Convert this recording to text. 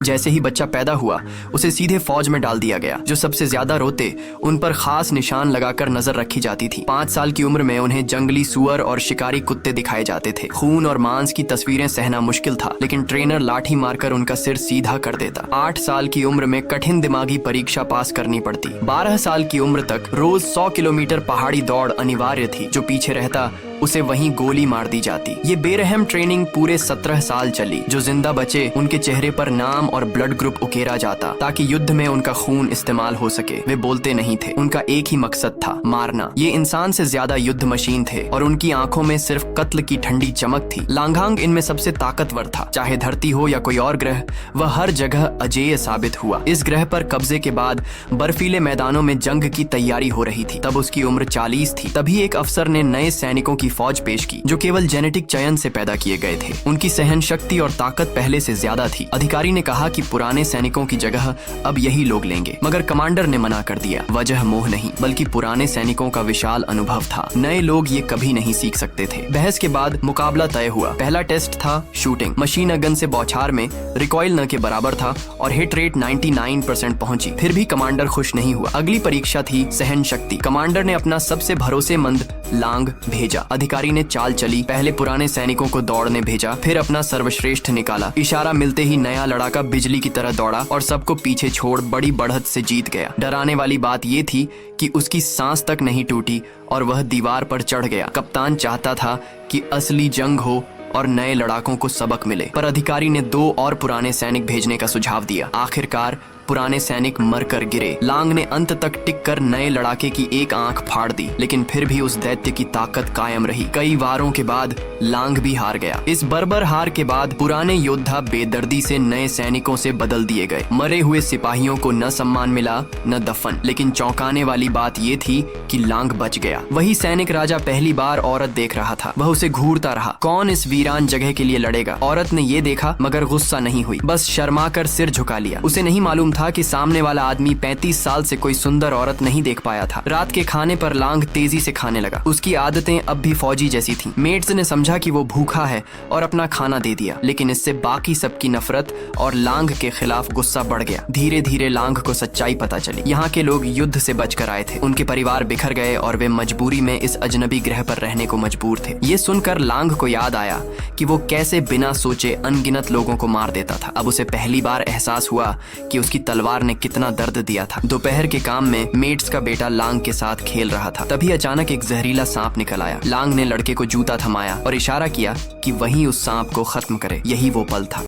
जैसे ही बच्चा पैदा हुआ उसे सीधे फौज में डाल दिया गया। जो सबसे ज्यादा रोते उन पर खास निशान लगाकर नजर रखी जाती थी। 5 साल की उम्र में उन्हें जंगली सुअर और शिकारी कुत्ते दिखाए जाते थे। खून और मांस की तस्वीरें सहना मुश्किल था, लेकिन ट्रेनर लाठी मारकर उनका सिर सीधा कर देता। 8 साल की उम्र में कठिन दिमागी परीक्षा पास करनी पड़ती। 12 साल की उम्र तक रोज 100 किलोमीटर पहाड़ी दौड़ अनिवार्य थी। जो पीछे रहता उसे वहीं गोली मार दी जाती। ये बेरहम ट्रेनिंग पूरे 17 साल चली। जो जिंदा बचे उनके चेहरे पर नाम और ब्लड ग्रुप उकेरा जाता ताकि युद्ध में उनका खून इस्तेमाल हो सके। वे बोलते नहीं थे, उनका एक ही मकसद था, मारना। ये इंसान से ज्यादा युद्ध मशीन थे और उनकी आंखों में सिर्फ कत्ल की ठंडी चमक थी। लांघांग इनमें सबसे ताकतवर था। चाहे धरती हो या कोई और ग्रह, वह हर जगह अजेय साबित हुआ। इस ग्रह पर कब्जे के बाद बर्फीले मैदानों में जंग की तैयारी हो रही थी। तब उसकी उम्र 40 थी। तभी एक अफसर ने नए सैनिकों की फौज पेश की जो केवल जेनेटिक चयन से पैदा किए गए थे। उनकी सहन शक्ति और ताकत पहले से ज्यादा थी। अधिकारी ने कहा कि पुराने सैनिकों की जगह अब यही लोग लेंगे, मगर कमांडर ने मना कर दिया। वजह मोह नहीं, बल्कि पुराने सैनिकों का विशाल अनुभव था। नए लोग ये कभी नहीं सीख सकते थे। बहस के बाद मुकाबला तय हुआ। पहला टेस्ट था शूटिंग। मशीन गन से बौछार में रिकॉइल न के बराबर था और हिट रेट 99% पहुंची। फिर भी कमांडर खुश नहीं हुआ। अगली परीक्षा थी सहन शक्ति। कमांडर ने अपना सबसे भरोसेमंद लांग भेजा। अधिकारी ने चाल चली। पहले पुराने सैनिकों को दौड़ने भेजा, फिर अपना सर्वश्रेष्ठ निकाला। इशारा मिलते ही नया लड़ाका बिजली की तरह दौड़ा और सबको पीछे छोड़ बड़ी बढ़त से जीत गया। डराने वाली बात ये थी कि उसकी सांस तक नहीं टूटी और वह दीवार पर चढ़ गया। कप्तान चाहता था कि असली जंग हो और नए लड़ाकों को सबक मिले, पर अधिकारी ने 2 और पुराने सैनिक भेजने का सुझाव दिया। आखिरकार पुराने सैनिक मरकर गिरे। लांग ने अंत तक टिककर नए लड़ाके की एक आंख फाड़ दी, लेकिन फिर भी उस दैत्य की ताकत कायम रही। कई वारों के बाद लांग भी हार गया। इस बर्बर हार के बाद पुराने योद्धा बेदर्दी से नए सैनिकों से बदल दिए गए। मरे हुए सिपाहियों को न सम्मान मिला न दफन, लेकिन चौंकाने वाली बात ये थी कि लांग बच गया। वही सैनिक राजा पहली बार औरत देख रहा था। वह उसे घूरता रहा। कौन इस वीरान जगह के लिए लड़ेगा? औरत ने ये देखा मगर गुस्सा नहीं हुई, बस शर्मा कर सिर झुका लिया। उसे नहीं मालूम था कि सामने वाला आदमी 35 साल से कोई सुंदर औरत नहीं देख पाया था। रात के खाने पर लांग तेजी से खाने लगा। उसकी आदतें अब भी फौजी जैसी थीं। मेट्स ने समझा कि वो भूखा है और अपना खाना दे दिया, लेकिन इससे बाकी सबकी नफरत और लांग के खिलाफ गुस्सा बढ़ गया। धीरे धीरे लांग को सच्चाई पता चली। यहाँ के लोग युद्ध से बचकर आए थे। उनके परिवार बिखर गए और वे मजबूरी में इस अजनबी ग्रह पर रहने को मजबूर थे। ये सुनकर लांग को याद आया कि वो कैसे बिना सोचे अनगिनत लोगों को मार देता था। अब उसे पहली बार एहसास हुआ कि उसकी तलवार ने कितना दर्द दिया था। दोपहर के काम में मेट्स का बेटा लांग के साथ खेल रहा था। तभी अचानक एक जहरीला सांप निकल आया। लांग ने लड़के को जूता थमाया और इशारा किया कि वही उस सांप को खत्म करे। यही वो पल था।